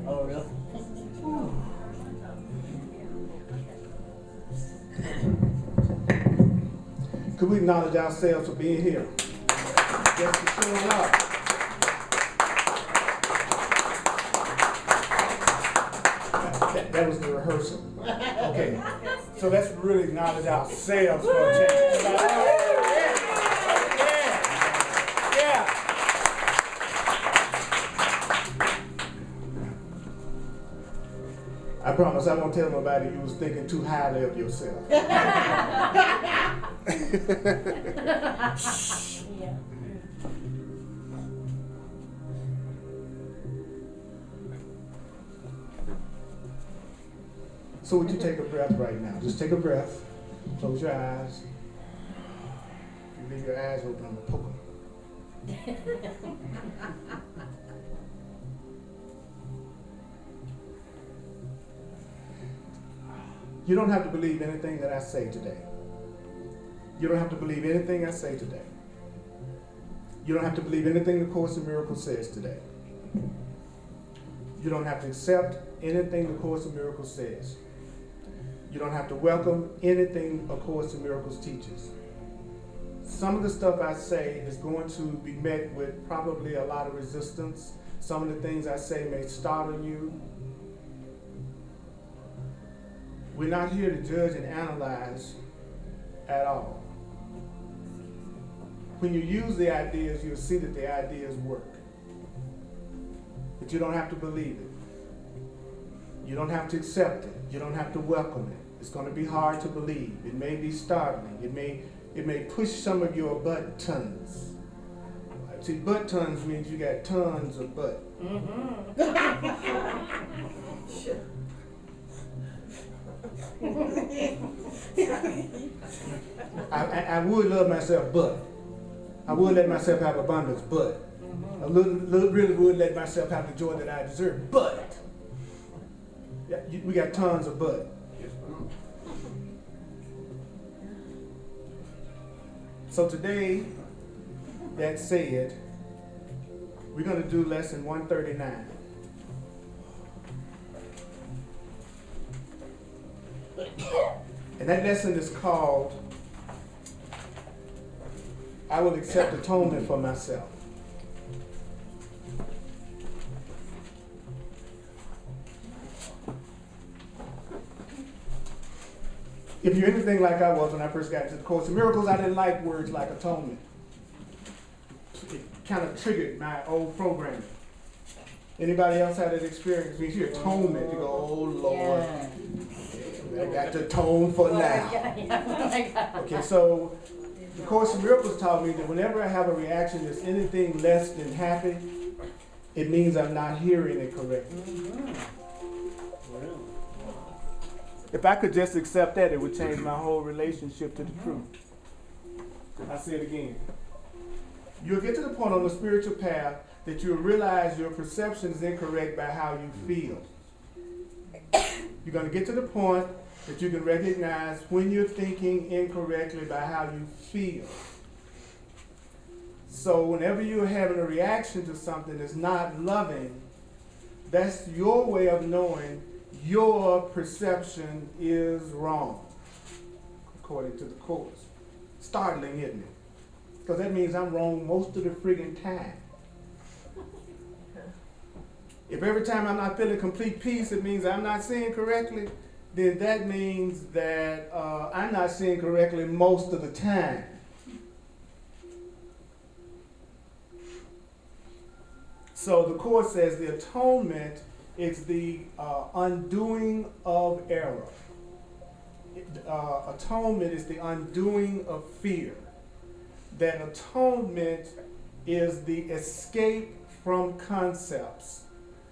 Oh, really? Could we acknowledge ourselves for being here? Yes, for showing up. That was the rehearsal. Okay. So let's really acknowledge ourselves for a change. Yeah. I promise I won't tell nobody you was thinking too highly of yourself. So would you take a breath right now? Just take a breath. Close your eyes. If you leave your eyes open, I'm going to poke them. You don't have to believe anything that I say today. You don't have to believe anything I say today. You don't have to believe anything the Course in Miracles says today. You don't have to accept anything the Course in Miracles says. You don't have to welcome anything A Course in Miracles teaches. Some of the stuff I say is going to be met with probably a lot of resistance. Some of the things I say may startle you. We're not here to judge and analyze at all. When you use the ideas, you'll see that the ideas work. But you don't have to believe it. You don't have to accept it. You don't have to welcome it. It's going to be hard to believe. It may be startling. It may push some of your buttons. See, buttons means you got tons of butt. I would love myself, but I would let myself have abundance, but I really would let myself have the joy that I deserve, but yeah, we got tons of but. So today, that said, we're going to do lesson 139. And that lesson is called, I will accept atonement for myself. If you're anything like I was when I first got into the Course in Miracles, I didn't like words like atonement. It kind of triggered my old programming. Anybody else had that experience? When you hear atonement, you go, oh Lord, I got to atone for now. Okay, so the Course in Miracles taught me that whenever I have a reaction that's anything less than happy, it means I'm not hearing it correctly. If I could just accept that, it would change my whole relationship to the truth. I'll say it again. You'll get to the point on the spiritual path that you'll realize your perception is incorrect by how you feel. You're going to get to the point that you can recognize when you're thinking incorrectly by how you feel. So whenever you're having a reaction to something that's not loving, that's your way of knowing your perception is wrong, according to the Course. Startling, isn't it? Because that means I'm wrong most of the friggin' time. If every time I'm not feeling complete peace, it means I'm not seeing correctly, then that means that I'm not seeing correctly most of the time. So the Course says the atonement is the undoing of error. Atonement is the undoing of fear. That atonement is the escape from concepts.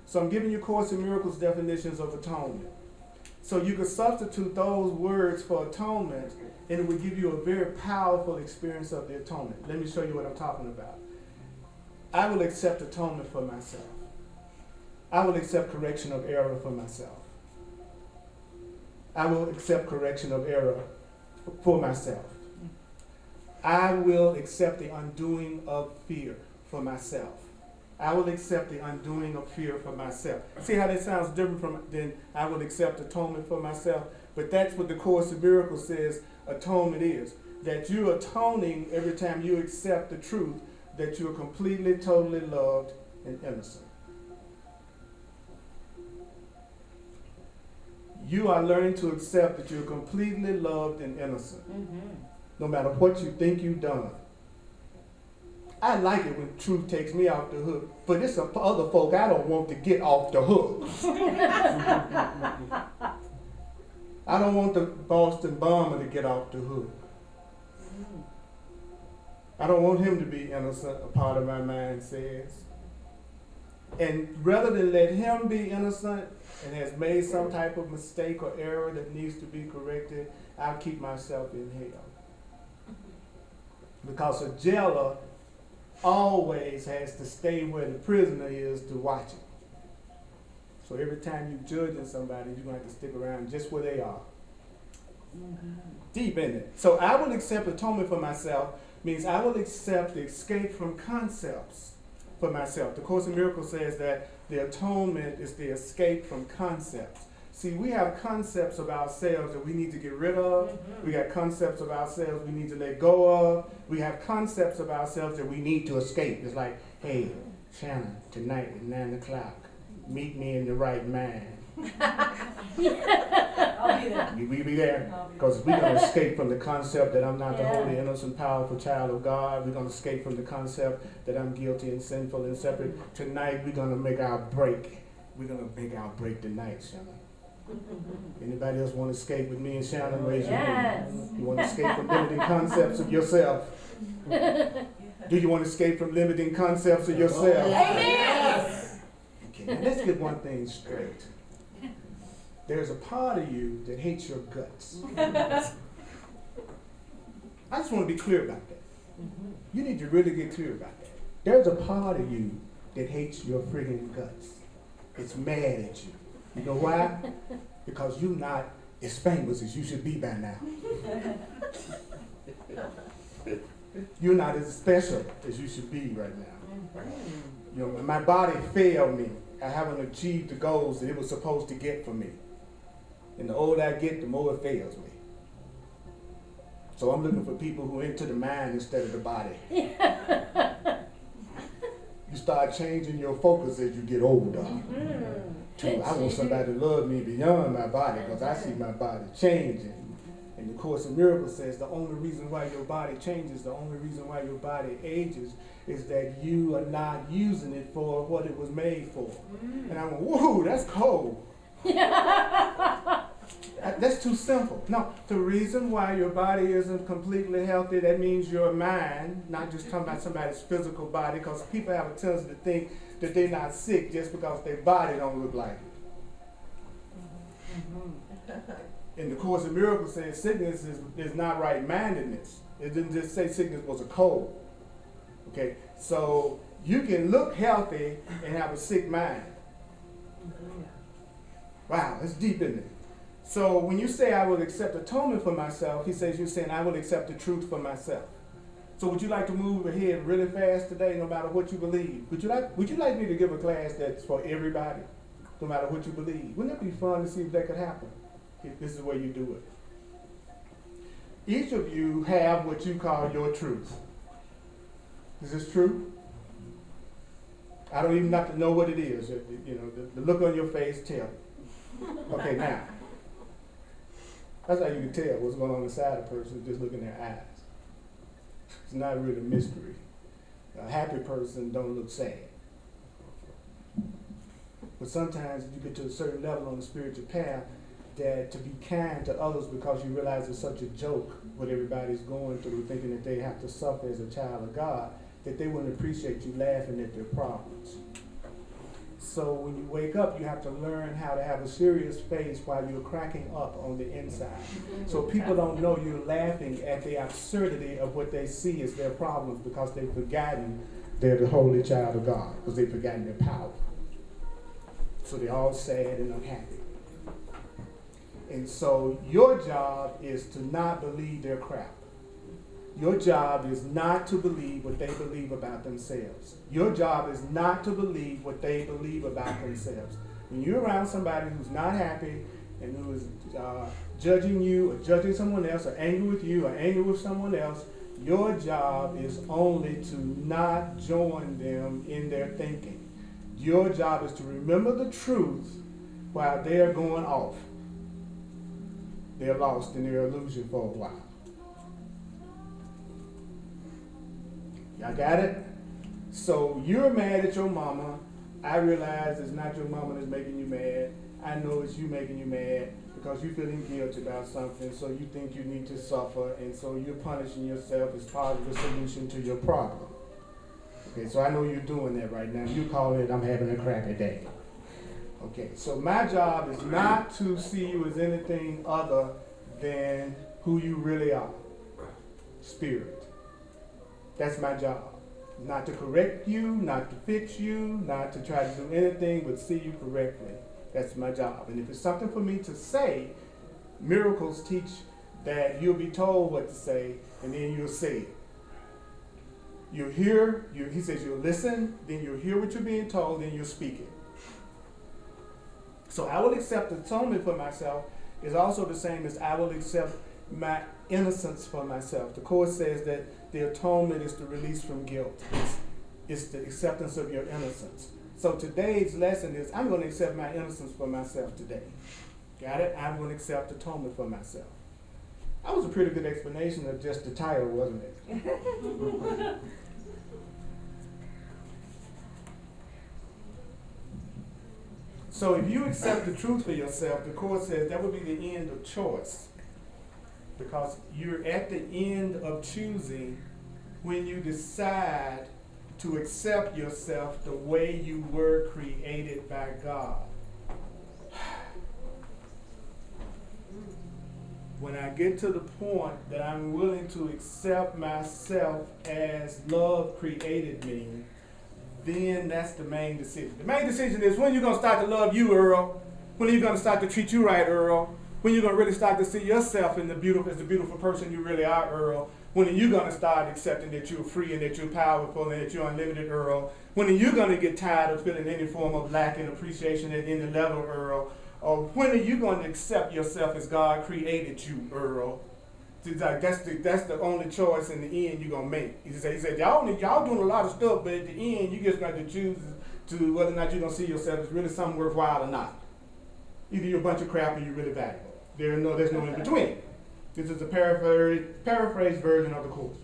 So I'm giving you Course in Miracles definitions of atonement. So you can substitute those words for atonement, and it will give you a very powerful experience of the atonement. Let me show you what I'm talking about. I will accept atonement for myself. I will accept correction of error for myself. I will accept correction of error for myself. I will accept the undoing of fear for myself. I will accept the undoing of fear for myself. See how that sounds different from then I will accept atonement for myself? But that's what the Course in Miracles says atonement is. That you're atoning every time you accept the truth that you're completely, totally loved and innocent. You are learning to accept that you're completely loved and innocent. No matter what you think you've done. I like it when truth takes me off the hook, but it's some other folk I don't want to get off the hook. I don't want the Boston bomber to get off the hook. I don't want him to be innocent, a part of my mind says. And rather than let him be innocent and has made some type of mistake or error that needs to be corrected, I'll keep myself in hell. Because a jailer always has to stay where the prisoner is to watch him. So every time you're judging somebody, you're going to have to stick around just where they are. Deep in it. So I will accept atonement for myself means I will accept the escape from concepts for myself. The Course in Miracles says that the atonement is the escape from concepts. See, we have concepts of ourselves that we need to get rid of. We got concepts of ourselves we need to let go of. We have concepts of ourselves that we need to escape. It's like, hey, Shannon, tonight at 9 o'clock, meet me in the right mind. I'll be there. Will you be there? Because we're going to escape from the concept that I'm not the holy, innocent, powerful child of God. We're going to escape from the concept that I'm guilty and sinful and separate. Tonight, we're going to make our break. We're going to make our break tonight, Shannon. Anybody else want to escape with me and Shannon? Raise your hand. You want to escape from limiting concepts of yourself? Do you want to escape from limiting concepts of yourself? Amen. Okay, now let's get one thing straight. There's a part of you that hates your guts. I just want to be clear about that. You need to really get clear about that. There's a part of you that hates your friggin' guts. It's mad at you. You know why? Because you're not as famous as you should be by now. You're not as special as you should be right now. You know, my body failed me. I haven't achieved the goals that it was supposed to get for me. And the older I get, the more it fails me. So I'm looking for people who are into the mind instead of the body. You start changing your focus as you get older. I want somebody to love me beyond my body because I see my body changing. And the Course in Miracles says the only reason why your body changes, the only reason why your body ages is that you are not using it for what it was made for. And I went, whoa, that's cold. That's too simple. No, the reason why your body isn't completely healthy, that means your mind, not just talking about somebody's physical body, because people have a tendency to think that they're not sick just because their body don't look like it. And the Course in Miracles says sickness is not right-mindedness. It didn't just say sickness was a cold. Okay, so you can look healthy and have a sick mind. Wow, it's deep in it. So when you say I will accept atonement for myself, he says you're saying I will accept the truth for myself. So would you like to move ahead really fast today, no matter what you believe? Would you like me to give a class that's for everybody, no matter what you believe? Wouldn't it be fun to see if that could happen? If this is the way you do it. Each of you have what you call your truth. Is this true? I don't even have to know what it is. You know, the look on your face tells. Okay, now. That's how you can tell what's going on inside a person, just looking at their eyes. It's not really a mystery. A happy person don't look sad. But sometimes you get to a certain level on the spiritual path that to be kind to others because you realize it's such a joke what everybody's going through, thinking that they have to suffer as a child of God, that they wouldn't appreciate you laughing at their problems. So when you wake up, you have to learn how to have a serious face while you're cracking up on the inside. So people don't know you're laughing at the absurdity of what they see as their problems because they've forgotten they're the holy child of God, because they've forgotten their power. So they're all sad and unhappy. And so your job is to not believe their crap. Your job is not to believe what they believe about themselves. Your job is not to believe what they believe about themselves. When you're around somebody who's not happy and who is judging you or judging someone else or angry with you or angry with someone else, your job is only to not join them in their thinking. Your job is to remember the truth while they're going off. They're lost in their illusion for a while. Y'all got it? So you're mad at your mama. I realize it's not your mama that's making you mad. I know it's you making you mad because you're feeling guilty about something, so you think you need to suffer, and so you're punishing yourself as part of the solution to your problem. Okay, so I know you're doing that right now. You call it, I'm having a crappy day. Okay, so my job is not to see you as anything other than who you really are. Spirit. That's my job. Not to correct you, not to fix you, not to try to do anything but see you correctly. That's my job. And if it's something for me to say, miracles teach that you'll be told what to say, and then you'll say it. You'll hear, he says you'll listen, then you'll hear what you're being told, then you'll speak it. So I will accept atonement for myself is also the same as I will accept my innocence for myself. The Course says that the atonement is the release from guilt. It's the acceptance of your innocence. So today's lesson is I'm going to accept my innocence for myself today. Got it? I'm going to accept atonement for myself. That was a pretty good explanation of just the title, wasn't it? So if you accept the truth for yourself, the Course says that would be the end of choice. Because you're at the end of choosing when you decide to accept yourself the way you were created by God. When I get to the point that I'm willing to accept myself as love created me, then that's the main decision. The main decision is when you're going to start to love you, Earl. When are you going to start to treat you right, Earl? When you're going to really start to see yourself in as the beautiful person you really are, Earl? When are you going to start accepting that you're free and that you're powerful and that you're unlimited, Earl? When are you going to get tired of feeling any form of lack in appreciation at any level, Earl? Or when are you going to accept yourself as God created you, Earl? That's the only choice in the end you're going to make. He said, y'all doing a lot of stuff, but at the end, you just got to choose to whether or not you're going to see yourself as really something worthwhile or not. Either you're a bunch of crap or you're really valuable. There's no in between. This is a paraphrased version of the Course.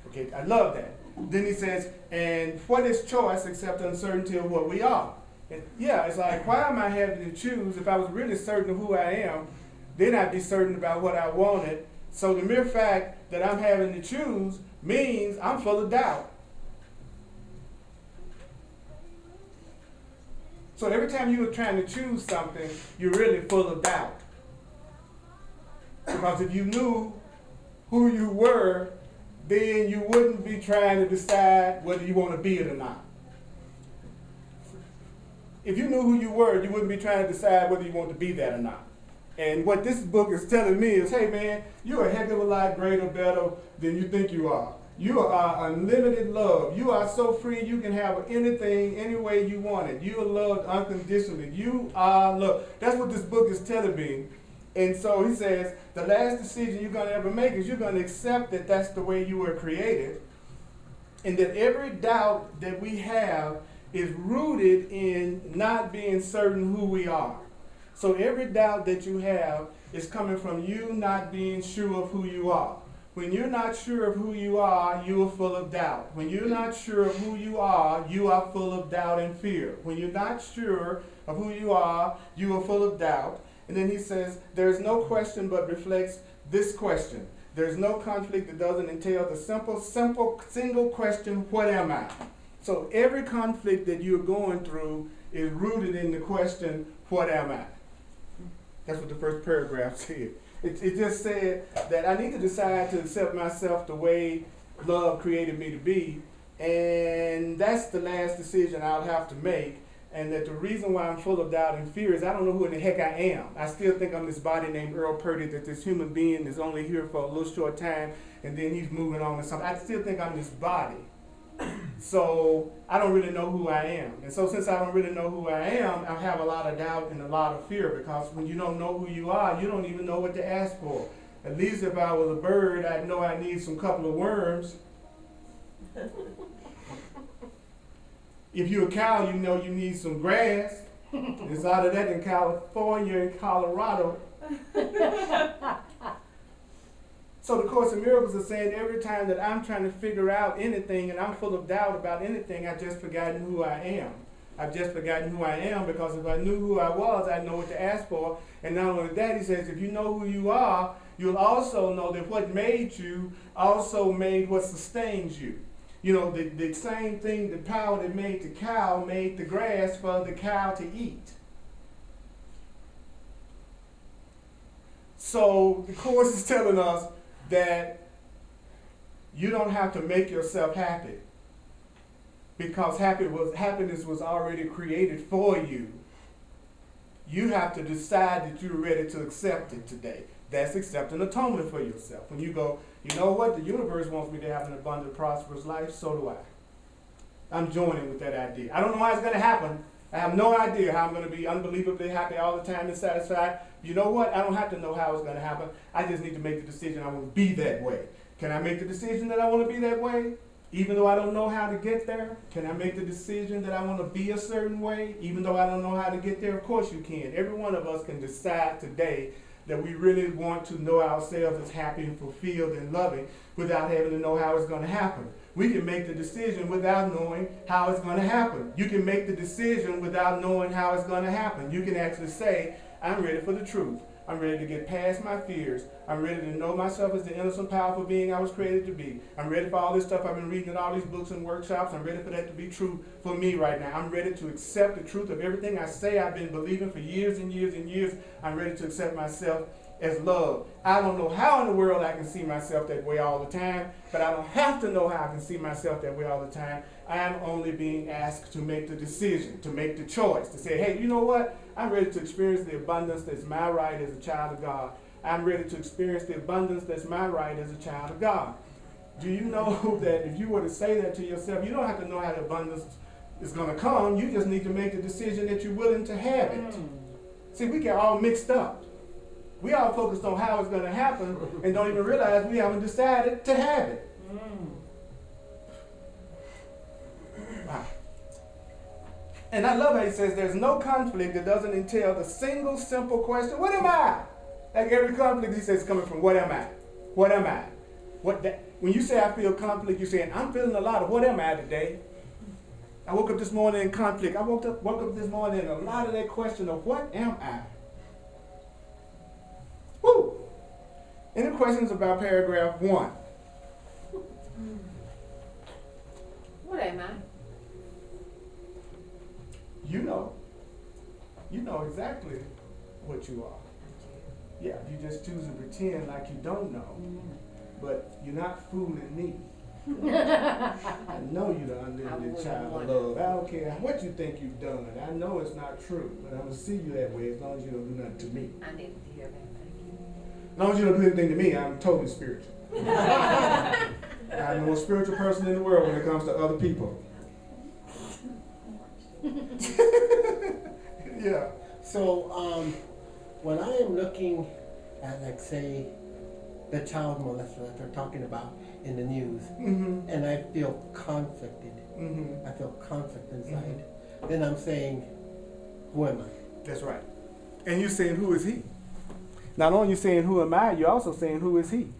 Okay, I love that. Then he says, and what is choice except uncertainty of what we are? And yeah, it's like, why am I having to choose? If I was really certain of who I am, then I'd be certain about what I wanted. So the mere fact that I'm having to choose means I'm full of doubt. So every time you were trying to choose something, you're really full of doubt. Because if you knew who you were, then you wouldn't be trying to decide whether you want to be it or not. If you knew who you were, you wouldn't be trying to decide whether you want to be that or not. And what this book is telling me is, hey man, you're a heck of a lot greater, better than you think you are. You are unlimited love. You are so free you can have anything, any way you want it. You are loved unconditionally. You are loved. That's what this book is telling me. And so he says, the last decision you're going to ever make is you're going to accept that that's the way you were created. And that every doubt that we have is rooted in not being certain who we are. So every doubt that you have is coming from you not being sure of who you are. When you're not sure of who you are full of doubt. When you're not sure of who you are full of doubt and fear. When you're not sure of who you are full of doubt. And then he says, there's no question but reflects this question. There's no conflict that doesn't entail the simple, single question, what am I? So every conflict that you're going through is rooted in the question, what am I? That's what the first paragraph said. It just said that I need to decide to accept myself the way love created me to be, and that's the last decision I'll have to make. And that the reason why I'm full of doubt and fear is I don't know who in the heck I am. I still think I'm this body named Earl Purdy, that this human being is only here for a little short time and then he's moving on to something. I still think I'm this body. So I don't really know who I am. And so since I don't really know who I am, I have a lot of doubt and a lot of fear, because when you don't know who you are, you don't even know what to ask for. At least if I was a bird, I'd know I need some couple of worms. If you're a cow, you know you need some grass. It's out of that in California and Colorado. So the Course in Miracles is saying every time that I'm trying to figure out anything and I'm full of doubt about anything, I've just forgotten who I am. I've just forgotten who I am, because if I knew who I was, I'd know what to ask for. And not only that, he says, if you know who you are, you'll also know that what made you also made what sustains you. You know, the same thing, the power that made the cow made the grass for the cow to eat. So the Course is telling us that you don't have to make yourself happy, because happiness was already created for you. You have to decide that you're ready to accept it today. That's accepting atonement for yourself. When you go, you know what, the universe wants me to have an abundant, prosperous life, so do I. I'm joining with that idea. I don't know how it's going to happen. I have no idea how I'm going to be unbelievably happy all the time and satisfied. You know what? I don't have to know how it's going to happen. I just need to make the decision I want to be that way. Can I make the decision that I want to be that way, even though I don't know how to get there? Can I make the decision that I want to be a certain way, even though I don't know how to get there? Of course you can. Every one of us can decide today that we really want to know ourselves as happy and fulfilled and loving without having to know how it's going to happen. We can make the decision without knowing how it's going to happen. You can make the decision without knowing how it's going to happen. You can actually say, I'm ready for the truth. I'm ready to get past my fears. I'm ready to know myself as the innocent, powerful being I was created to be. I'm ready for all this stuff I've been reading in all these books and workshops. I'm ready for that to be true for me right now. I'm ready to accept the truth of everything I say I've been believing for years and years and years. I'm ready to accept myself as love. I don't know how in the world I can see myself that way all the time, but I don't have to know how I can see myself that way all the time. I am only being asked to make the decision, to make the choice, to say, hey, you know what? I'm ready to experience the abundance that's my right as a child of God. I'm ready to experience the abundance that's my right as a child of God. Do you know that if you were to say that to yourself, you don't have to know how the abundance is going to come. You just need to make the decision that you're willing to have it. See, we get all mixed up. We all focused on how it's going to happen and don't even realize we haven't decided to have it. Wow. And I love how he says there's no conflict that doesn't entail the single simple question, what am I? Like every conflict, he says, coming from what am I? What am I? When you say I feel conflict, you're saying I'm feeling a lot of what am I today? I woke up this morning in conflict. I woke up this morning in a lot of that question of what am I? Woo! Any questions about paragraph 1? What am I? You know exactly what you are. Yeah, you just choose to pretend like you don't know, but you're not fooling me. I know you're the unlimited child of love. I don't care what you think you've done. I know it's not true, but I'm going to see you that way as long as you don't do nothing to me. I didn't hear that. Thank you. As long as you don't do anything to me, I'm totally spiritual. I'm the most spiritual person in the world when it comes to other people. Yeah. So, when I am looking at, like, say, the child molester that they're talking about in the news, and I feel conflicted, I feel conflict inside, then I'm saying, who am I? That's right. And you're saying, who is he? Not only are you saying, who am I, you're also saying, who is he?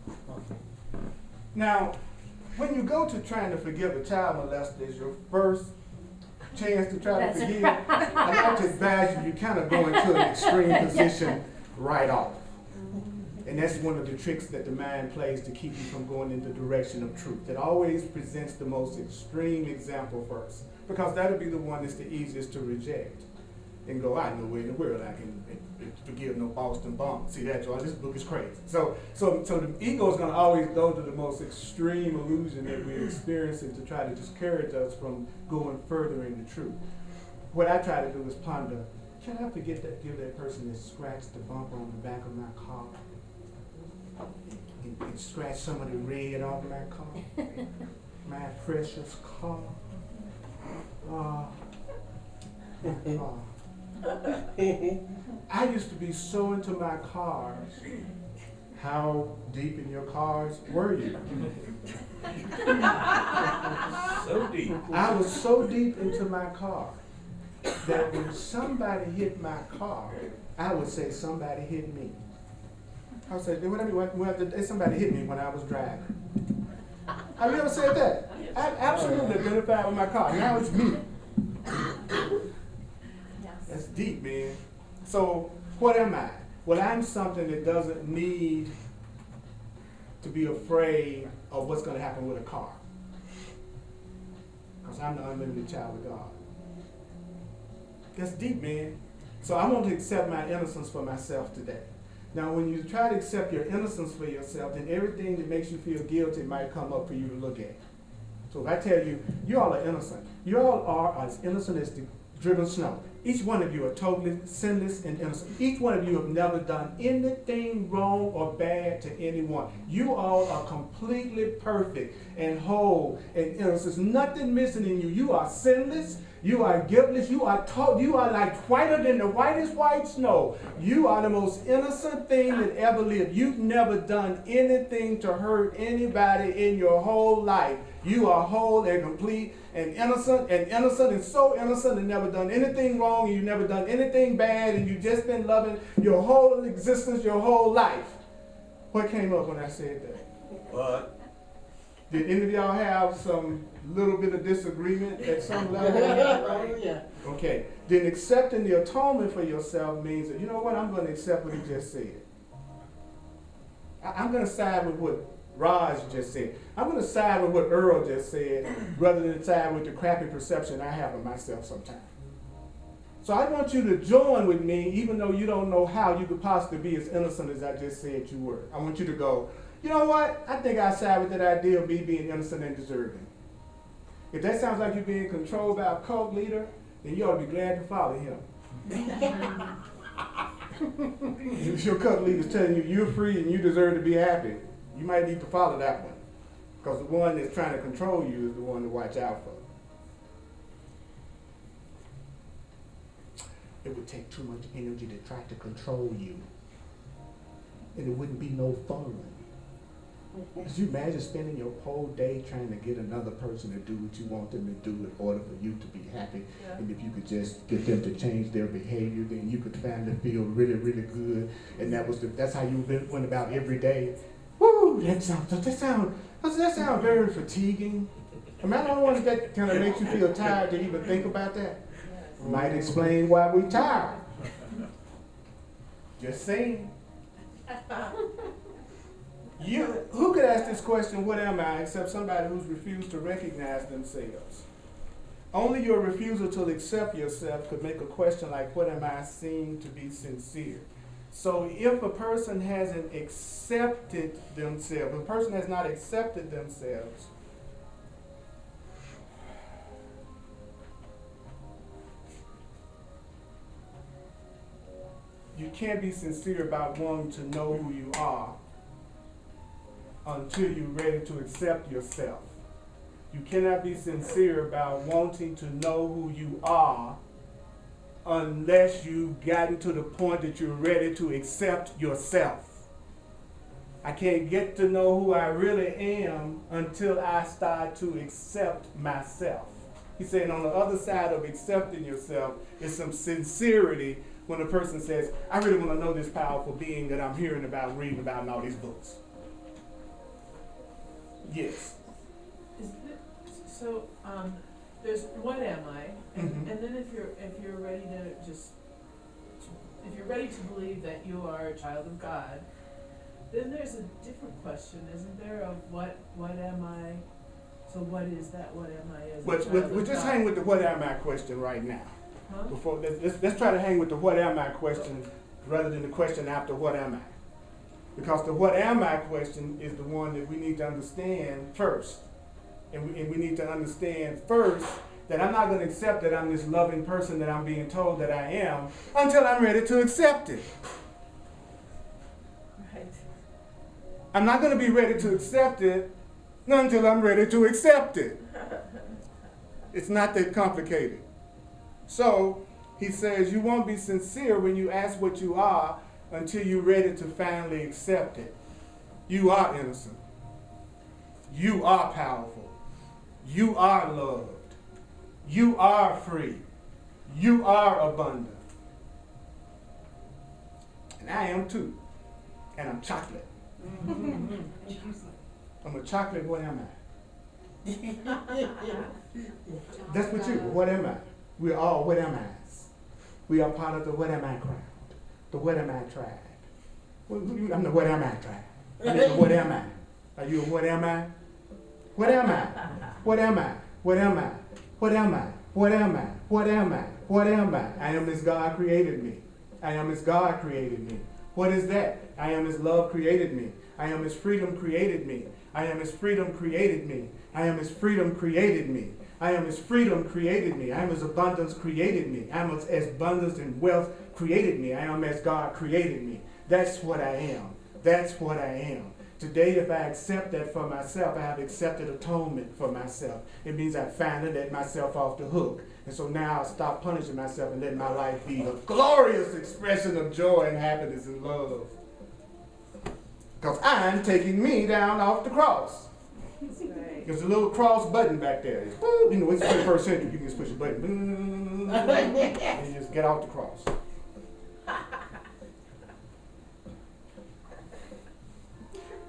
Okay. Now, when you go to trying to forgive a child molester as your first chance to try to forgive, I'd like to advise you, you kind of go into an extreme position right off. And that's one of the tricks that the mind plays to keep you from going in the direction of truth. It always presents the most extreme example first, because that'll be the one that's the easiest to reject. and go, I know where in the world I can forgive no Boston bum. See that, George? This book is crazy. So the ego is going to always go to the most extreme illusion that we're experiencing to try to discourage us from going further in the truth. What I try to do is ponder, can I forget that, give that person that scratched the bumper on the back of my car and scratch some of the red off my car, my precious car. My car. I used to be so into my cars. How deep in your cars were you? So deep. I was so deep into my car that when somebody hit my car, I would say somebody hit me. I would say, somebody hit me when I was driving. Have you ever said that? I absolutely identified with my car. Now it's me. That's deep, man. So what am I? Well, I'm something that doesn't need to be afraid of what's going to happen with a car. Because I'm the unlimited child of God. That's deep, man. So I want to accept my innocence for myself today. Now, when you try to accept your innocence for yourself, then everything that makes you feel guilty might come up for you to look at. So if I tell you, you all are innocent. You all are as innocent as the driven snow. Each one of you are totally sinless and innocent. Each one of you have never done anything wrong or bad to anyone. You all are completely perfect and whole and innocent. There's nothing missing in you. You are sinless. You are guiltless. You are like whiter than the whitest white snow. You are the most innocent thing that ever lived. You've never done anything to hurt anybody in your whole life. You are whole and complete and innocent and so innocent and never done anything wrong, and you've never done anything bad, and you've just been loving your whole existence, your whole life. What came up when I said that? What? Did any of y'all have some little bit of disagreement at some level? Oh, yeah. Okay. Then accepting the atonement for yourself means that, you know what, I'm going to accept what he just said. I'm going to side with what Raj just said. I'm going to side with what Earl just said rather than side with the crappy perception I have of myself sometimes. So I want you to join with me, even though you don't know how you could possibly be as innocent as I just said you were. I want you to go, you know what? I think I side with that idea of me being innocent and deserving. If that sounds like you're being controlled by a cult leader, then you ought to be glad to follow him. If your cult leader is telling you you're free and you deserve to be happy, you might need to follow that one. Because the one that's trying to control you is the one to watch out for. It would take too much energy to try to control you. And it wouldn't be no fun. Could you imagine spending your whole day trying to get another person to do what you want them to do in order for you to be happy? Yeah. And if you could just get them to change their behavior, then you could finally feel really, really good. And that's how you went about every day. Woo! That sounds very fatiguing. Am I the only one that kind of makes you feel tired to even think about that? Might explain why we're tired. Just saying. Who could ask this question, what am I, except somebody who's refused to recognize themselves? Only your refusal to accept yourself could make a question like, what am I, seem to be sincere? So if a person hasn't accepted themselves, if a person has not accepted themselves, you can't be sincere about wanting to know who you are until you're ready to accept yourself. You cannot be sincere about wanting to know who you are unless you've gotten to the point that you're ready to accept yourself. I can't get to know who I really am until I start to accept myself. He's saying on the other side of accepting yourself is some sincerity when a person says, I really want to know this powerful being that I'm hearing about, reading about in all these books. Yes. So there's what am I, and then if you're ready to if you're ready to believe that you are a child of God, then there's a different question, isn't there, of what am I? So what is that? What am I as a child of God? We're just hanging with the what am I question right now. Huh? Before let's try to hang with the what am I question rather than the question after what am I. Because the what am I question is the one that we need to understand first. And we need to understand first that I'm not going to accept that I'm this loving person that I'm being told that I am until I'm ready to accept it. Right. I'm not going to be ready to accept it until I'm ready to accept it. It's not that complicated. So he says you won't be sincere when you ask what you are until you're ready to finally accept it. You are innocent. You are powerful. You are loved. You are free. You are abundant. And I am too. And I'm chocolate. I'm a chocolate, what am I? That's what you, what am I? We're all what am I's. We are part of the what am I crowd. The what am I tribe. I'm the what am I tribe. I'm the what am I? Are you a what am I? What am I? What am I? What am I? What am I? What am I? What am I? What am I? I am as God created me. I am as God created me. What is that? I am as love created me. I am as freedom created me. I am as freedom created me. I am as freedom created me. I am as freedom created me. I am as abundance created me. I am as abundance and wealth created me. I am as God created me. That's what I am. That's what I am. Today, if I accept that for myself, I have accepted atonement for myself. It means I finally let myself off the hook. And so now I'll stop punishing myself and let my life be a glorious expression of joy and happiness and love. Because I'm taking me down off the cross. Right. There's a little cross button back there. You know, it's the 21st century. You can just push a button. And you just get off the cross.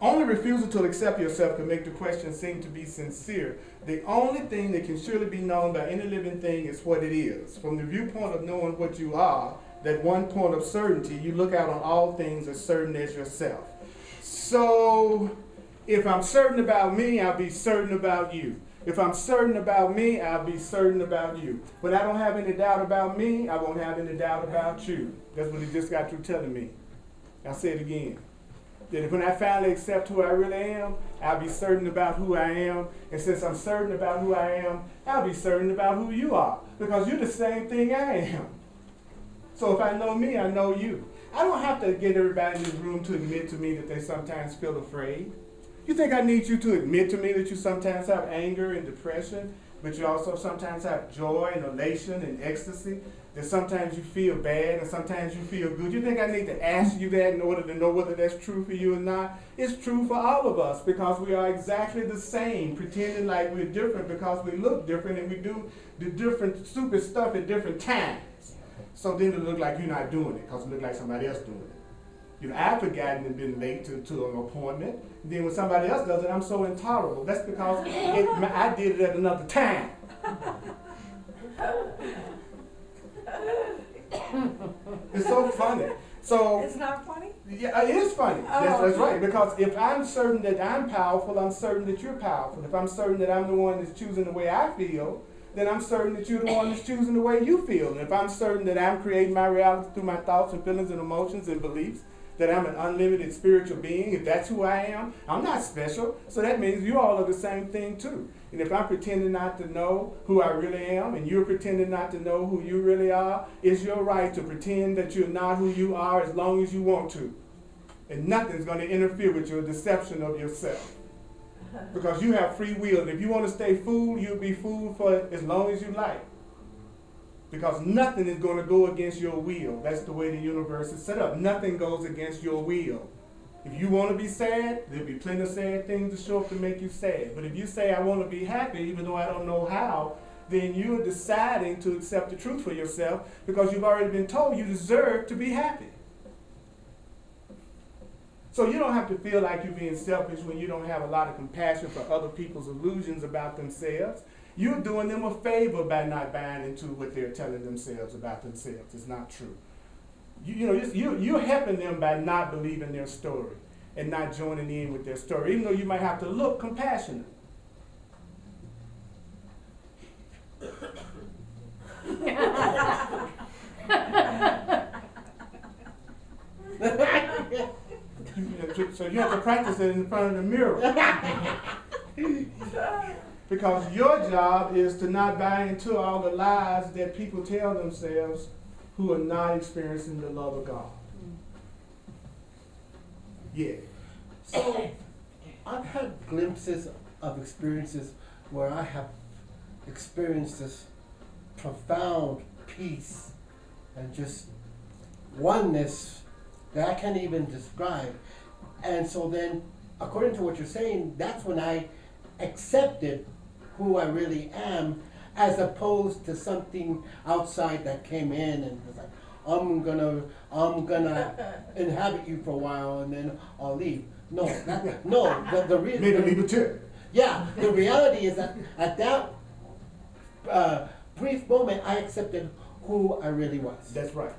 Only refusal to accept yourself can make the question seem to be sincere. The only thing that can surely be known by any living thing is what it is. From the viewpoint of knowing what you are, that one point of certainty, you look out on all things as certain as yourself. So, if I'm certain about me, I'll be certain about you. If I'm certain about me, I'll be certain about you. When I don't have any doubt about me, I won't have any doubt about you. That's what he just got through telling me. I'll say it again. That when I finally accept who I really am, I'll be certain about who I am. And since I'm certain about who I am, I'll be certain about who you are. Because you're the same thing I am. So if I know me, I know you. I don't have to get everybody in this room to admit to me that they sometimes feel afraid. You think I need you to admit to me that you sometimes have anger and depression, but you also sometimes have joy and elation and ecstasy? That sometimes you feel bad and sometimes you feel good. You think I need to ask you that in order to know whether that's true for you or not? It's true for all of us because we are exactly the same, pretending like we're different because we look different and we do the different stupid stuff at different times. So then it look like you're not doing it because it look like somebody else doing it. You know, I've forgotten and been late to an appointment. And then when somebody else does it, I'm so intolerable. That's because I did it at another time. It's so funny. So It's not funny? yeah, it is funny. Oh. That's right. Because if I'm certain that I'm powerful, I'm certain that you're powerful. If I'm certain that I'm the one that's choosing the way I feel, then I'm certain that you're the one that's choosing the way you feel. And if I'm certain that I'm creating my reality through my thoughts and feelings and emotions and beliefs, that I'm an unlimited spiritual being, if that's who I am, I'm not special. So that means you all are the same thing too. And if I'm pretending not to know who I really am, and you're pretending not to know who you really are, it's your right to pretend that you're not who you are as long as you want to. And nothing's going to interfere with your deception of yourself. Because you have free will. And if you want to stay fooled, you'll be fooled for as long as you like. Because nothing is going to go against your will. That's the way the universe is set up. Nothing goes against your will. If you want to be sad, there'll be plenty of sad things to show up to make you sad. But if you say, I want to be happy, even though I don't know how, then you're deciding to accept the truth for yourself because you've already been told you deserve to be happy. So you don't have to feel like you're being selfish when you don't have a lot of compassion for other people's illusions about themselves. You're doing them a favor by not buying into what they're telling themselves about themselves. It's not true. You're helping them by not believing their story and not joining in with their story, even though you might have to look compassionate. So you have to practice it in front of the mirror. Because your job is to not buy into all the lies that people tell themselves who are not experiencing the love of God. Yeah. So, I've had glimpses of experiences where I have experienced this profound peace and just oneness that I can't even describe. And so then, according to what you're saying, that's when I accepted who I really am, as opposed to something outside that came in and was like, I'm gonna inhabit you for a while and then I'll leave. No, the real. Maybe leave it too. Yeah, the reality is that at that brief moment, I accepted who I really was. That's right.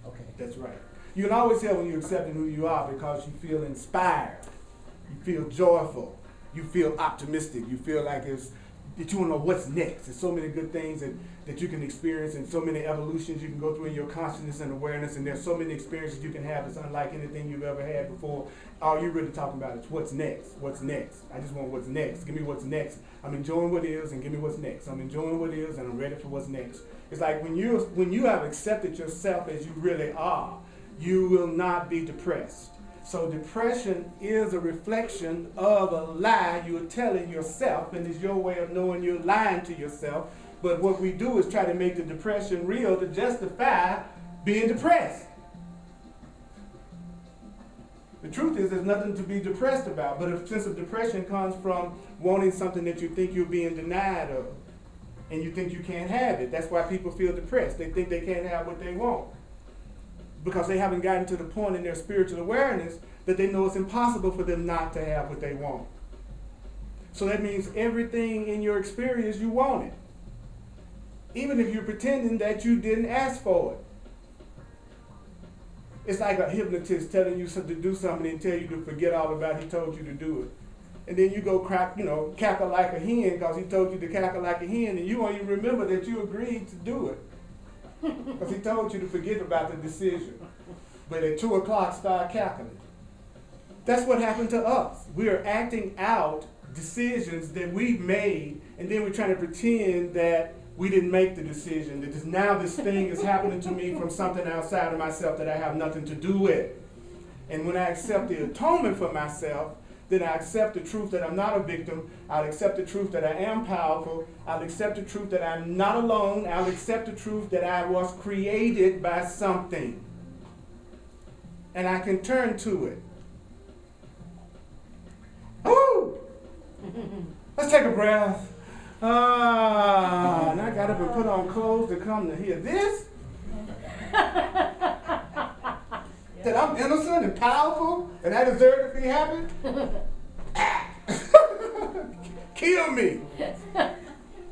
Okay. That's right. You can always tell when you're accepting who you are because you feel inspired, you feel joyful, you feel optimistic, you feel like that you want to know what's next. There's so many good things that you can experience and so many evolutions you can go through in your consciousness and awareness, and there's so many experiences you can have that's unlike anything you've ever had before. All you're really talking about is what's next, what's next. I just want what's next. Give me what's next. I'm enjoying what is and give me what's next. I'm enjoying what is and I'm ready for what's next. It's like when you have accepted yourself as you really are, you will not be depressed. So depression is a reflection of a lie you're telling yourself, and it's your way of knowing you're lying to yourself. But what we do is try to make the depression real to justify being depressed. The truth is there's nothing to be depressed about, but a sense of depression comes from wanting something that you think you're being denied of, and you think you can't have it. That's why people feel depressed. They think they can't have what they want, because they haven't gotten to the point in their spiritual awareness that they know it's impossible for them not to have what they want. So that means everything in your experience you want it, even if you're pretending that you didn't ask for it. It's like a hypnotist telling you to do something and tell you to forget all about it. He told you to do it. And then you go cackle like a hen because he told you to cackle like a hen, and you won't even remember that you agreed to do it. Because he told you to forget about the decision. But at 2 o'clock, start cackling. That's what happened to us. We are acting out decisions that we've made, and then we're trying to pretend that we didn't make the decision, that now this thing is happening to me from something outside of myself that I have nothing to do with. And when I accept the atonement for myself, then I accept the truth that I'm not a victim. I'll accept the truth that I am powerful. I'll accept the truth that I'm not alone. I'll accept the truth that I was created by something. And I can turn to it. Woo! Let's take a breath. And I got up and put on clothes to come to hear this. That I'm innocent and powerful and I deserve to be happy. Kill me.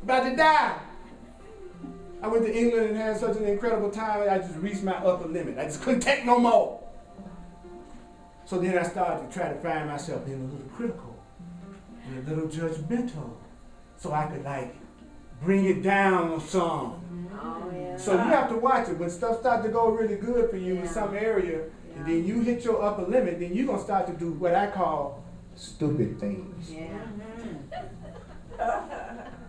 About to die. I went to England and had such an incredible time. I just reached my upper limit. I just couldn't take no more. So then I started to try to find myself being a little critical and a little judgmental, so I could bring it down some. Oh, yeah. So you have to watch it. When stuff starts to go really good for you in some area, and then you hit your upper limit, then you're going to start to do what I call stupid things. Yeah.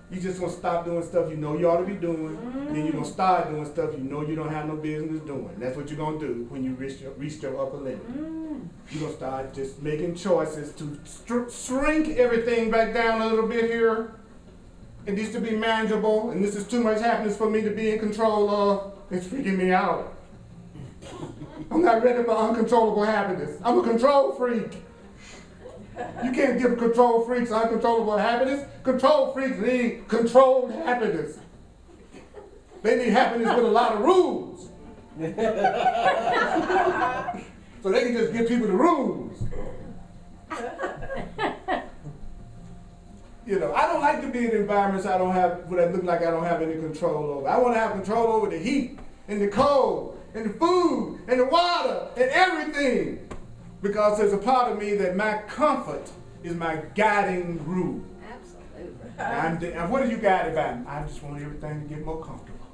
You just going to stop doing stuff you know you ought to be doing, then you're going to start doing stuff you know you don't have no business doing. That's what you're going to do when you reach your upper limit. You're going to start just making choices to shrink everything back down a little bit here. It needs to be manageable, and this is too much happiness for me to be in control of. It's freaking me out. I'm not ready for uncontrollable happiness. I'm a control freak. You can't give control freaks uncontrollable happiness. Control freaks need controlled happiness. They need happiness with a lot of rules. So they can just give people the rules. I don't like to be in environments I don't have, what I look like I don't have any control over. I want to have control over the heat and the cold and the food and the water and everything. Because there's a part of me that my comfort is my guiding rule. Absolutely. And what are you guided by? I just want everything to get more comfortable.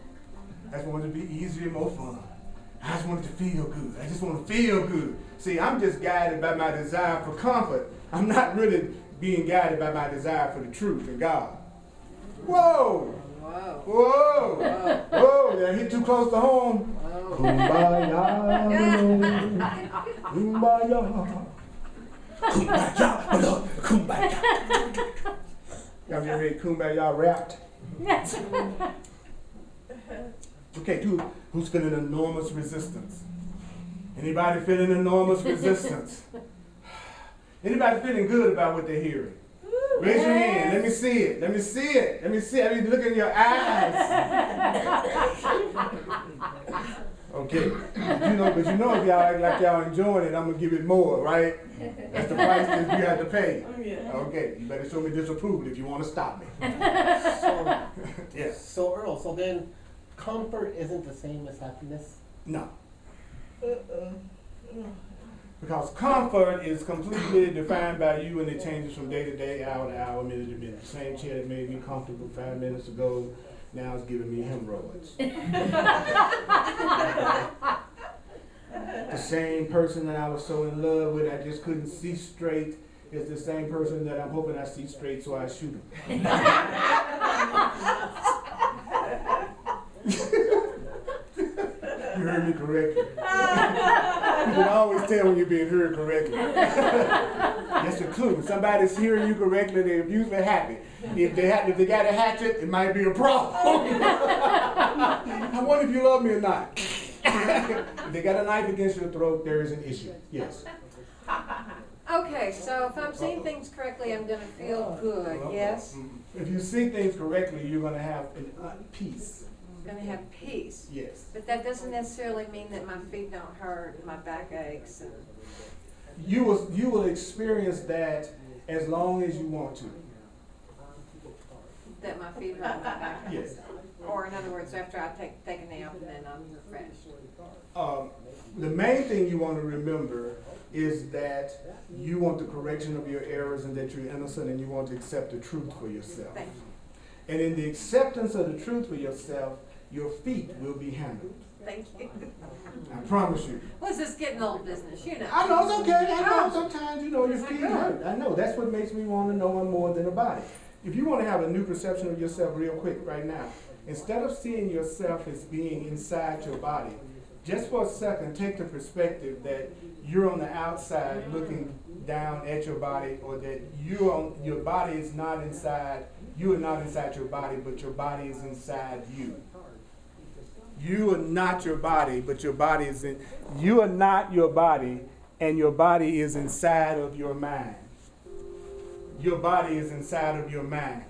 I just want it to be easier and more fun. I just wanted to feel good. I just want to feel good. See, I'm just guided by my desire for comfort. I'm not really being guided by my desire for the truth and God. Whoa! Whoa. Whoa! Whoa! Did I hit too close to home? Kumbaya, kumbaya, kumbaya. Y'all getting ready to kumbaya rapped? Okay, who's feeling enormous resistance? Anybody feeling enormous resistance? Anybody feeling good about what they're hearing? Raise your hand. Let me see it. Let me see it. Let me see it. I need to look in your eyes. Okay. But you know if y'all act like y'all enjoying it, I'm going to give it more, right? That's the price that you have to pay. Okay. You better show me disapproval if you want to stop me. Yes. So Earl, so then comfort isn't the same as happiness? No. Because comfort is completely defined by you and it changes from day to day, hour to hour, minute to minute. The same chair that made me comfortable 5 minutes ago, now it's giving me hemorrhoids. The same person that I was so in love with, I just couldn't see straight, is the same person that I'm hoping I see straight, so I shoot him. You heard me correctly. You can always tell when you're being heard correctly. That's a clue. When somebody's hearing you correctly, they're usually happy. If they got a hatchet, it might be a problem. I wonder if you love me or not. If they got a knife against your throat, there is an issue. Yes. Okay, so if I'm seeing things correctly, I'm going to feel good, yes? If you see things correctly, you're going to have peace. I'm going to have peace. Yes. But that doesn't necessarily mean that my feet don't hurt, my back aches. And You will experience that as long as you want to. that my feet hurt, my back aches. Yes. Or in other words, after I take a nap and then I'm refreshed. The main thing you want to remember is that you want the correction of your errors and that you're innocent and you want to accept the truth for yourself. Thank you. And in the acceptance of the truth for yourself, your feet will be handled. Thank you. I promise you. What's this getting old business? You know. I know it's okay. I know sometimes, your feet hurt. I know. That's what makes me want to know them more than a body. If you want to have a new perception of yourself real quick right now, instead of seeing yourself as being inside your body, just for a second, take the perspective that you're on the outside looking down at your body, or that your body is not inside, you are not inside your body, but your body is inside you. You are not your body, but your body is in, you are not your body, and your body is inside of your mind. Your body is inside of your mind.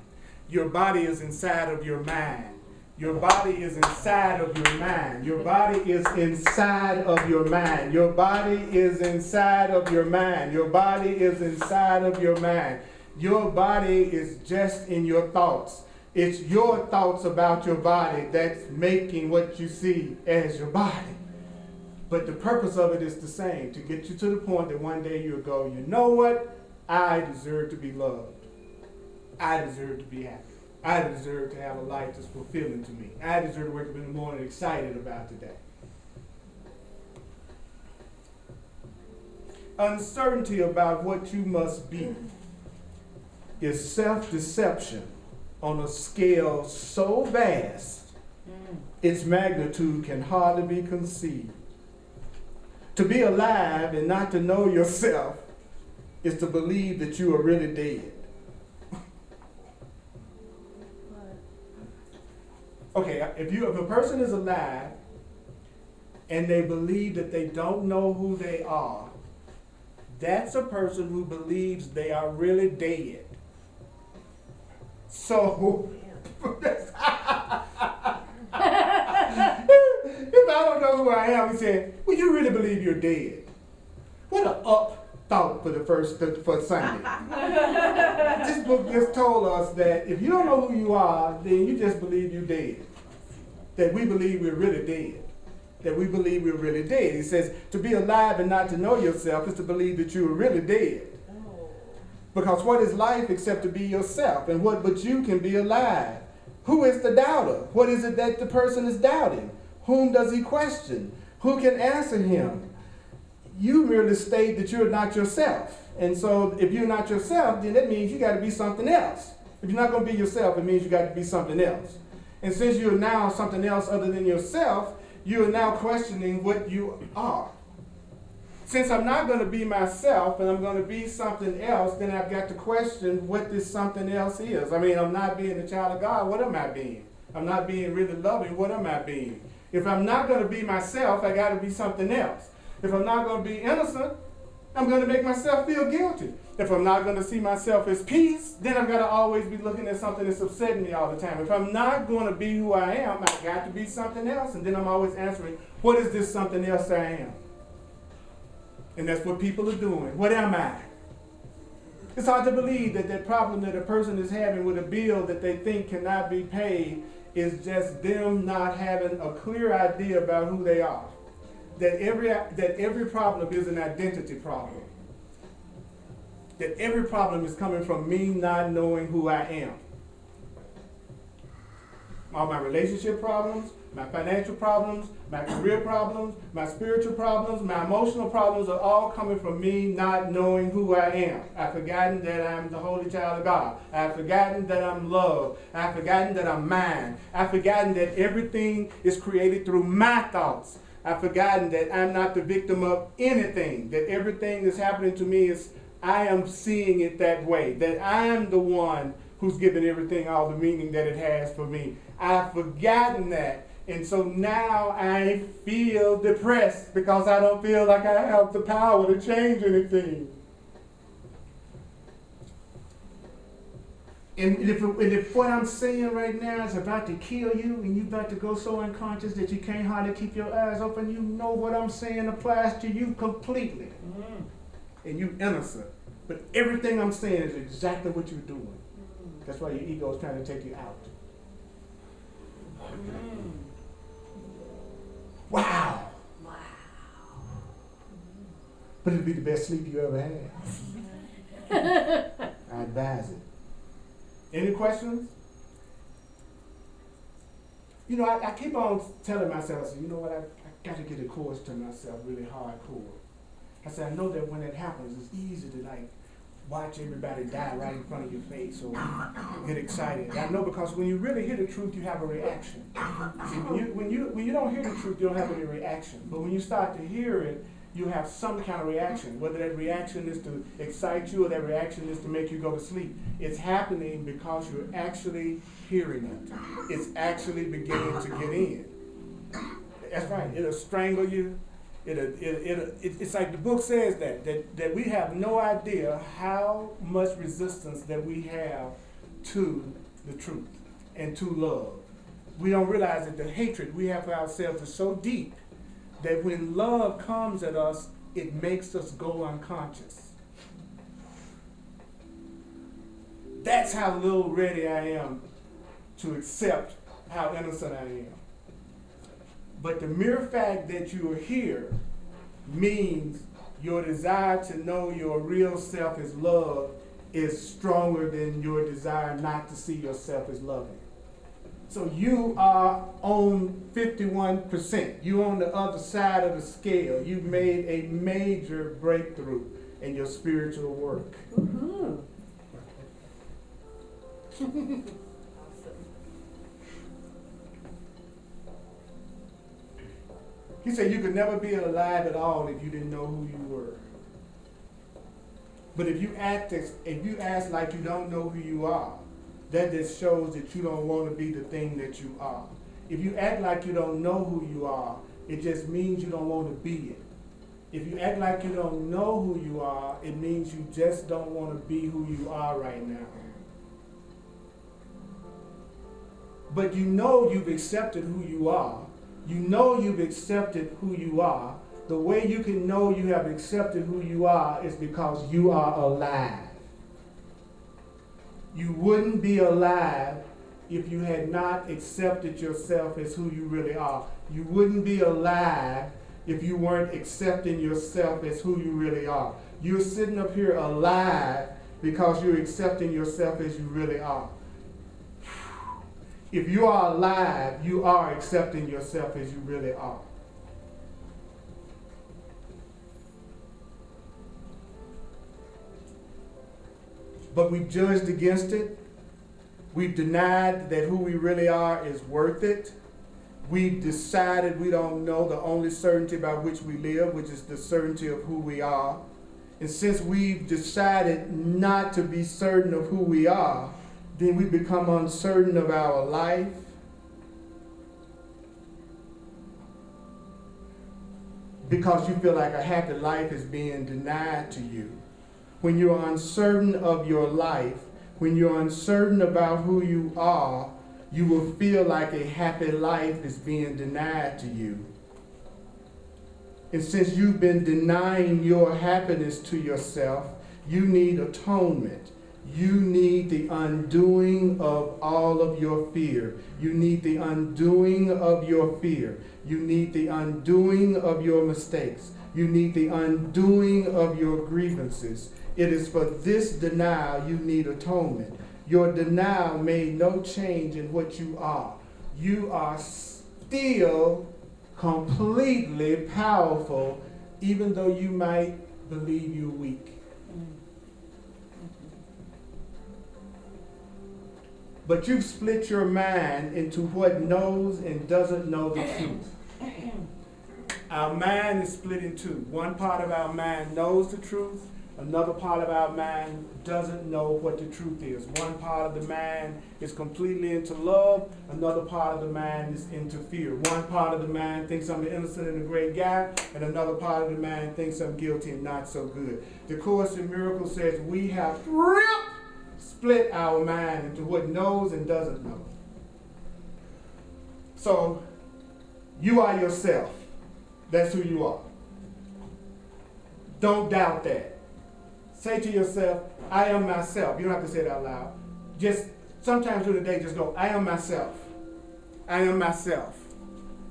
Your body is inside of your mind. Your body is inside of your mind. Your body is inside of your mind. Your body is inside of your mind. Your body is inside of your mind. Your body is just in your thoughts. It's your thoughts about your body that's making what you see as your body. But the purpose of it is the same, to get you to the point that one day you'll go, you know what? I deserve to be loved. I deserve to be happy. I deserve to have a life that's fulfilling to me. I deserve to wake up in the morning excited about today. Uncertainty about what you must be is self-deception on a scale so vast, its magnitude can hardly be conceived. To be alive and not to know yourself is to believe that you are really dead. Okay, if a person is alive and they believe that they don't know who they are, that's a person who believes they are really dead. So, if I don't know who I am, he said, well, you really believe you're dead. What an up thought for Sunday. This book just told us that if you don't know who you are, then you just believe you're dead. That we believe we're really dead. That we believe we're really dead. He says to be alive and not to know yourself is to believe that you are really dead. Because what is life except to be yourself? And but you can be alive. Who is the doubter? What is it that the person is doubting? Whom does he question? Who can answer him? You merely state that you're not yourself. And so if you're not yourself, then that means you got to be something else. If you're not going to be yourself, it means you got to be something else. And since you're now something else other than yourself, you're now questioning what you are. Since I'm not going to be myself and I'm going to be something else, then I've got to question what this something else is. I mean, I'm not being a child of God. What am I being? I'm not being really loving. What am I being? If I'm not going to be myself, I got to be something else. If I'm not going to be innocent, I'm going to make myself feel guilty. If I'm not going to see myself as peace, then I've got to always be looking at something that's upsetting me all the time. If I'm not going to be who I am, I got to be something else. And then I'm always answering, what is this something else I am? And that's what people are doing. What am I? It's hard to believe that that problem that a person is having with a bill that they think cannot be paid is just them not having a clear idea about who they are. That every problem is an identity problem. That every problem is coming from me not knowing who I am. All my relationship problems, my financial problems, my career problems, my spiritual problems, my emotional problems are all coming from me not knowing who I am. I've forgotten that I'm the holy child of God. I've forgotten that I'm loved. I've forgotten that I'm mine. I've forgotten that everything is created through my thoughts. I've forgotten that I'm not the victim of anything. That everything that's happening to me is, I am seeing it that way. That I'm the one who's given everything all the meaning that it has for me. I've forgotten that. And so now I feel depressed because I don't feel like I have the power to change anything. And if what I'm saying right now is about to kill you and you're about to go so unconscious that you can't hardly keep your eyes open, you know what I'm saying applies to you completely. And you innocent. But everything I'm saying is exactly what you're doing. That's why your ego is trying to take you out. Wow. But it'll be the best sleep you ever had. I advise it. Any questions? You know, I keep on telling myself, I say, you know what, I got to get a course to myself really hardcore. I said, I know that when it happens, it's easy to like watch everybody die right in front of your face or get excited. I know because when you really hear the truth, you have a reaction. See, when you don't hear the truth, you don't have any reaction. But when you start to hear it, you have some kind of reaction. Whether that reaction is to excite you or that reaction is to make you go to sleep. It's happening because you're actually hearing it. It's actually beginning to get in. That's right. It'll strangle you. It's like the book says that we have no idea how much resistance that we have to the truth and to love. We don't realize that the hatred we have for ourselves is so deep that when love comes at us, it makes us go unconscious. That's how little ready I am to accept how innocent I am. But the mere fact that you are here means your desire to know your real self is love is stronger than your desire not to see yourself as loving. So you are on 51%. You're on the other side of the scale. You've made a major breakthrough in your spiritual work. Woohoo. He said you could never be alive at all if you didn't know who you were. But if you act like you don't know who you are, that just shows that you don't want to be the thing that you are. If you act like you don't know who you are, it just means you don't want to be it. If you act like you don't know who you are, it means you just don't want to be who you are right now. But you know you've accepted who you are. You know you've accepted who you are. The way you can know you have accepted who you are is because you are alive. You wouldn't be alive if you had not accepted yourself as who you really are. You wouldn't be alive if you weren't accepting yourself as who you really are. You're sitting up here alive because you're accepting yourself as you really are. If you are alive, you are accepting yourself as you really are. but we've judged against it. We've denied that who we really are is worth it. We've decided we don't know the only certainty by which we live, which is the certainty of who we are. And since we've decided not to be certain of who we are, then we become uncertain of our life. Because you feel like a happy life is being denied to you. When you're uncertain of your life, when you're uncertain about who you are, you will feel like a happy life is being denied to you. And since you've been denying your happiness to yourself, you need atonement. You need the undoing of all of your fear. You need the undoing of your fear. You need the undoing of your mistakes. You need the undoing of your grievances. It is for this denial you need atonement. Your denial made no change in what you are. You are still completely powerful, even though you might believe you're weak. But you've split your mind into what knows and doesn't know the truth. Our mind is split in two. One part of our mind knows the truth. Another part of our mind doesn't know what the truth is. One part of the mind is completely into love. Another part of the mind is into fear. One part of the mind thinks I'm an innocent and a great guy, and another part of the mind thinks I'm guilty and not so good. The Course in Miracles says we have split our mind into what knows and doesn't know. So, you are yourself. That's who you are. Don't doubt that. Say to yourself, I am myself. You don't have to say it out loud. Just sometimes during the day, just go, I am myself. I am myself.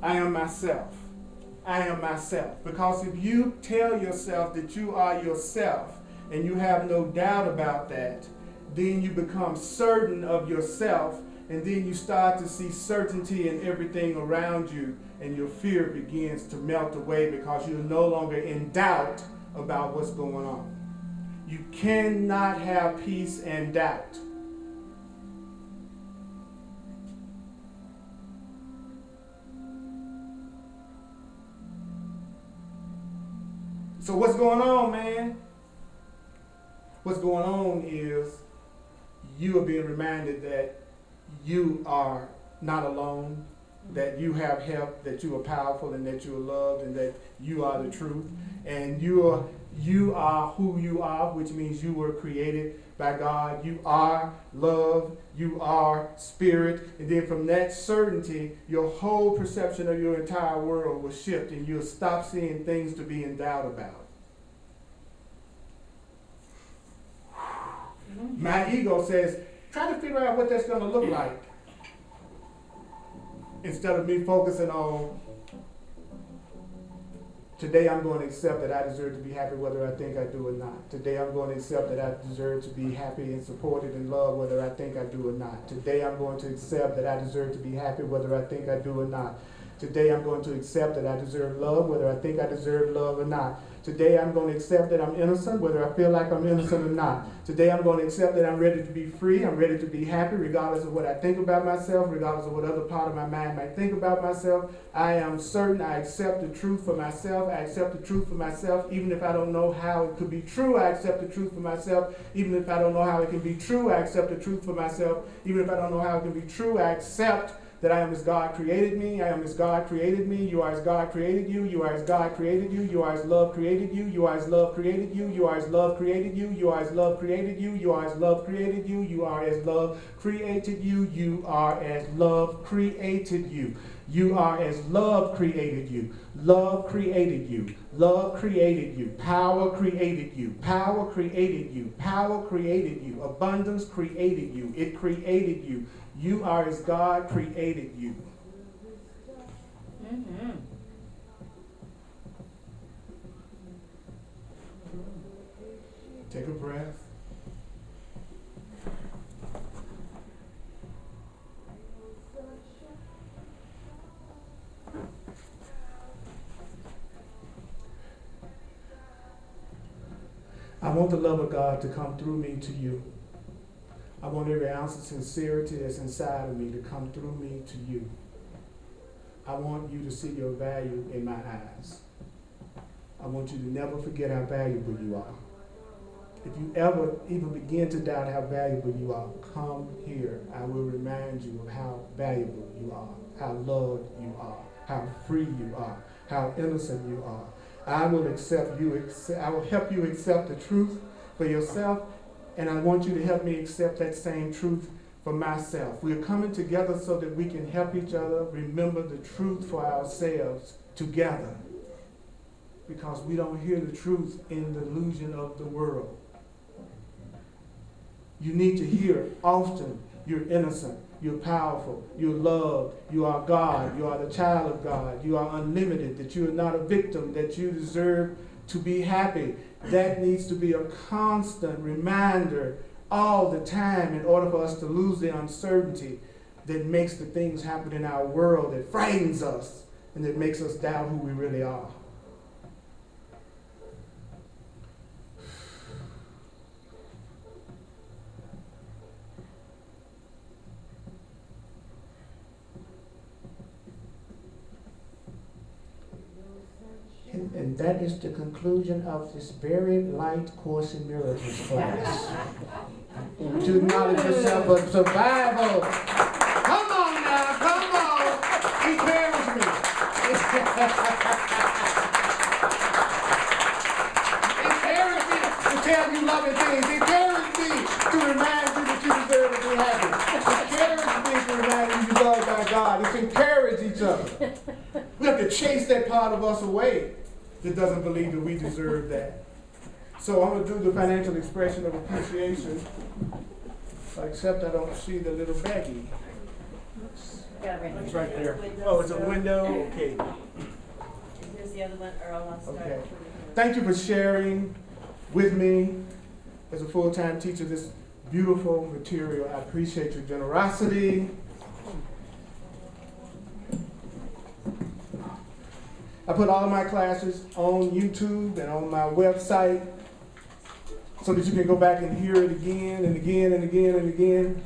I am myself. I am myself. Because if you tell yourself that you are yourself and you have no doubt about that, then you become certain of yourself, and then you start to see certainty in everything around you, and your fear begins to melt away because you're no longer in doubt about what's going on. You cannot have peace and doubt. So what's going on, man? What's going on is you are being reminded that you are not alone, that you have help, that you are powerful, and that you are loved, and that you are the truth. And you are who you are, which means you were created by God. You are love. You are spirit. And then from that certainty, your whole perception of your entire world will shift, and you'll stop seeing things to be in doubt about. My ego says, try to figure out what that's going to look like. Instead of me focusing on, today I'm going to accept that I deserve to be happy whether I think I do or not. Today I'm going to accept that I deserve to be happy and supported and loved whether I think I do or not. Today I'm going to accept that I deserve to be happy whether I think I do or not. Today I'm going to accept that I deserve love whether I think I deserve love or not. Today I'm going to accept that I'm innocent whether I feel like I'm innocent or not. Today I'm going to accept that I'm ready to be free. I'm ready to be happy regardless of what I think about myself, regardless of what other part of my mind might think about myself. I am certain I accept the truth for myself. I accept the truth for myself even if I don't know how it could be true. I accept the truth for myself even if I don't know how it can be true. I accept the truth for myself even if I don't know how it can be true. I accept that I am as God created me. I am as God created me. You are as God created you. You are as God created you. You are as love created you. You are as love created you. You are as love created you. You are as love created you. You are as love created you. You are as love created you. You are as love created you. You are as love created you. Love created you. Love created you. Power created you. Power created you. Power created you. Abundance created you. It created you. You are as God created you. Mm-hmm. Take a breath. I want the love of God to come through me to you. I want every ounce of sincerity that's inside of me to come through me to you. I want you to see your value in my eyes. I want you to never forget how valuable you are. If you ever even begin to doubt how valuable you are, come here. I will remind you of how valuable you are, how loved you are, how free you are, how innocent you are. I will accept you. I will help you accept the truth for yourself, and I want you to help me accept that same truth for myself. We are coming together so that we can help each other remember the truth for ourselves together, because we don't hear the truth in the illusion of the world. You need to hear often, you're innocent, you're powerful, you're loved, you are God, you are the child of God, you are unlimited, that you are not a victim, that you deserve to be happy. That needs to be a constant reminder all the time in order for us to lose the uncertainty that makes the things happen in our world, that frightens us and that makes us doubt who we really are. And that is the conclusion of this very light Course in Miracles class. To acknowledge yourself a survival. Come on now, come on. Encourage me. Encourage me to tell you loving things. Encourage me to remind you that you deserve to be happy. Encourage me to remind you you're loved by God. Let's encourage each other. We have to chase that part of us away that doesn't believe that we deserve that. So I'm going to do the financial expression of appreciation, except I don't see the little baggie. It's right there. Oh, it's a window? Okay. Here's the other one, Earl. I'll start. Okay. Thank you for sharing with me as a full-time teacher this beautiful material. I appreciate your generosity. I put all of my classes on YouTube and on my website so that you can go back and hear it again and again and again and again.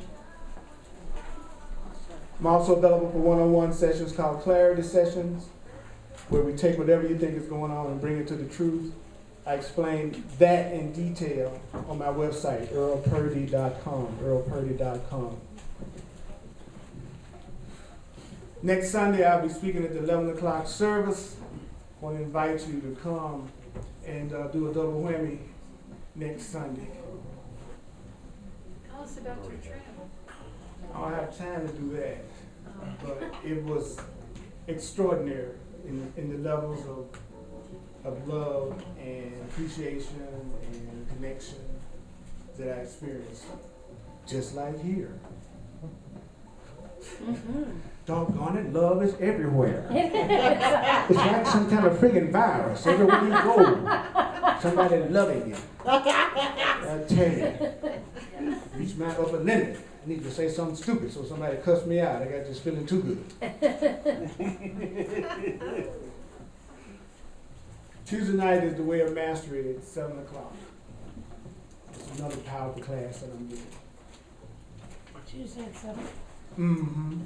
I'm also available for one-on-one sessions called clarity sessions, where we take whatever you think is going on and bring it to the truth. I explain that in detail on my website, earlpurdy.com, earlpurdy.com. Next Sunday, I'll be speaking at the 11 o'clock service. I want to invite you to come and do a double whammy next Sunday. Tell us about your travel. I don't have time to do that, but it was extraordinary in the levels of love and appreciation and connection that I experienced, just like here. Mm-hmm. Doggone it, love is everywhere. It's like some kind of friggin' virus. Everywhere you go, somebody loving you. I tell you, reach my upper limit. I need to say something stupid so somebody cuss me out. I got this feeling too good. Tuesday night is the Way of Mastery at 7 o'clock. It's another powerful class that I'm doing. Tuesday at 7. Mm-hmm.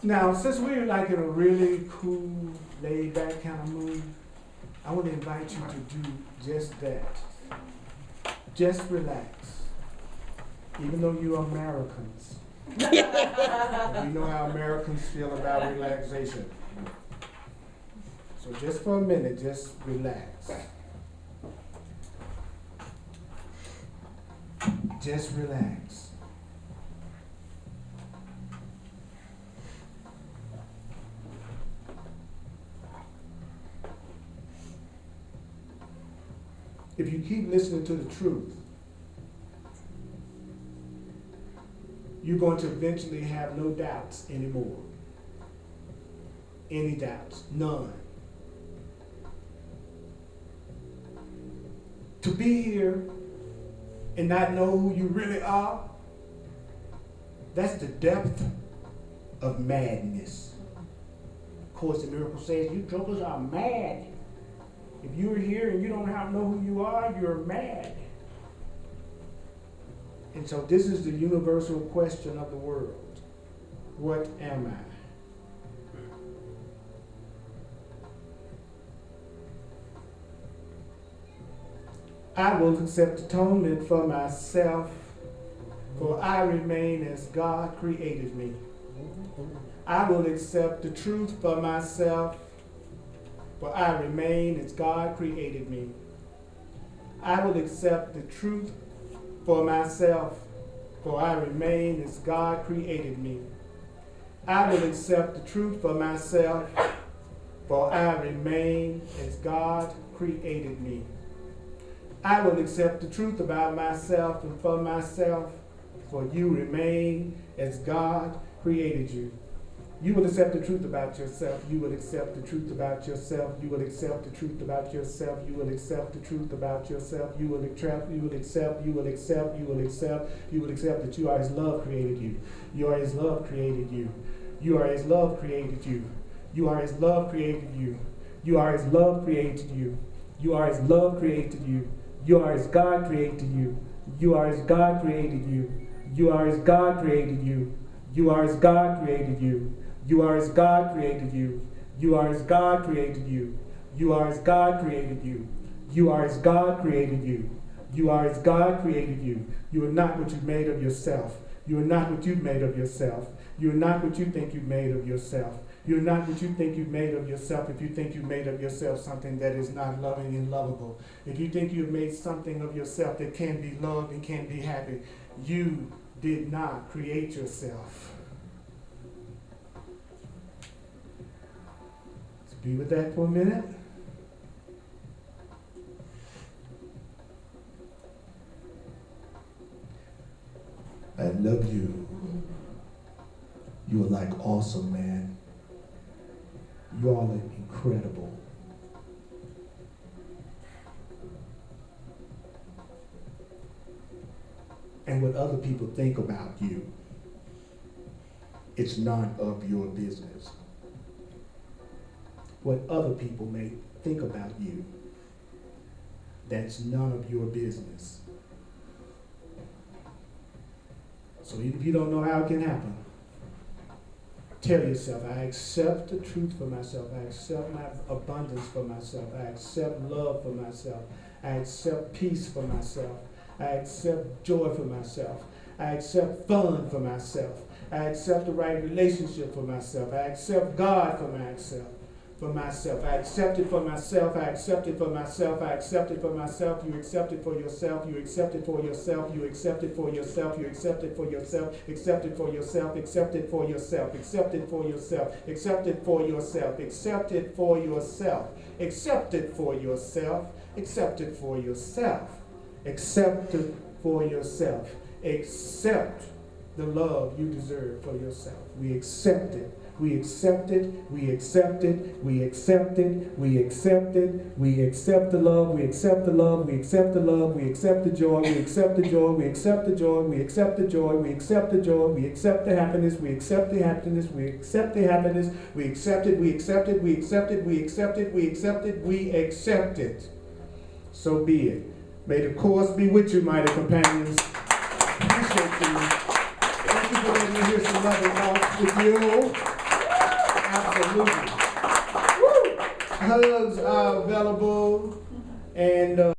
Now, since we're like in a really cool, laid-back kind of mood, I want to invite you to do just that. Just relax. Even though you're Americans. We know how Americans feel about relaxation. So just for a minute, just relax. Just relax. If you keep listening to the truth, you're going to eventually have no doubts anymore. Any doubts? None. To be here and not know who you really are, that's the depth of madness. Course in Miracles says you jokers are mad. If you're here and you don't know who you are, you're mad. And so this is the universal question of the world. What am I? I will accept atonement for myself, for I remain as God created me. I will accept the truth for myself, for I remain as God created me. I will accept the truth for myself, for I remain as God created me. I will accept the truth for myself, for I remain as God created me. I will accept the truth about myself and for myself, for you remain as God created you. You will accept the truth about yourself. You will accept the truth about yourself. You will accept the truth about yourself. You will accept the truth about yourself. You will accept that you are as love created you. You are as love created you. You are as love created you. You are as love created you. You are as love created you. You are as love created you. You are as God created you. You are as God created you. You are as God created you. You are as God created you. You are as God created you. You are as God created you. You are as God created you. You are as God created you. You are as God created you. You are not what you made of yourself. You are not what you've made of yourself. You are not what you think you've made of yourself. You're not what you think you've made of yourself if you think you've made of yourself something that is not loving and lovable. If you think you've made something of yourself that can be loved and can be happy, you did not create yourself. Let's be with that for a minute. I love you. You are like awesome, man. You all are incredible. And what other people think about you, it's none of your business. What other people may think about you, that's none of your business. So even if you don't know how it can happen, tell yourself, I accept the truth for myself. I accept my abundance for myself. I accept love for myself. I accept peace for myself. I accept joy for myself. I accept fun for myself. I accept the right relationship for myself. I accept God for myself. For myself. I accept it for myself. I accept it for myself. I accept it for myself. You accept it for yourself. You accept it for yourself. You accept it for yourself. You accept it for yourself. Accept it for yourself. Accept it for yourself. Accept it for yourself. Accept it for yourself. Accept it for yourself. Accept it for yourself. Accept it for yourself. Accept it for yourself. Accept the love you deserve for yourself. We accept it. We accept it, we accept it, we accept it, we accept it, we accept the love, we accept the love, we accept the love, we accept the joy, we accept the joy, we accept the joy, we accept the joy, we accept the joy, we accept the happiness, we accept the happiness, we accept the happiness, we accept it, we accept it, we accept it, we accept it, we accept it, we accept it. So be it. May the course be with you, mighty companions. Appreciate you. Thank you for letting me hear some loving thoughts with you. Absolutely. Woo! Hugs are available and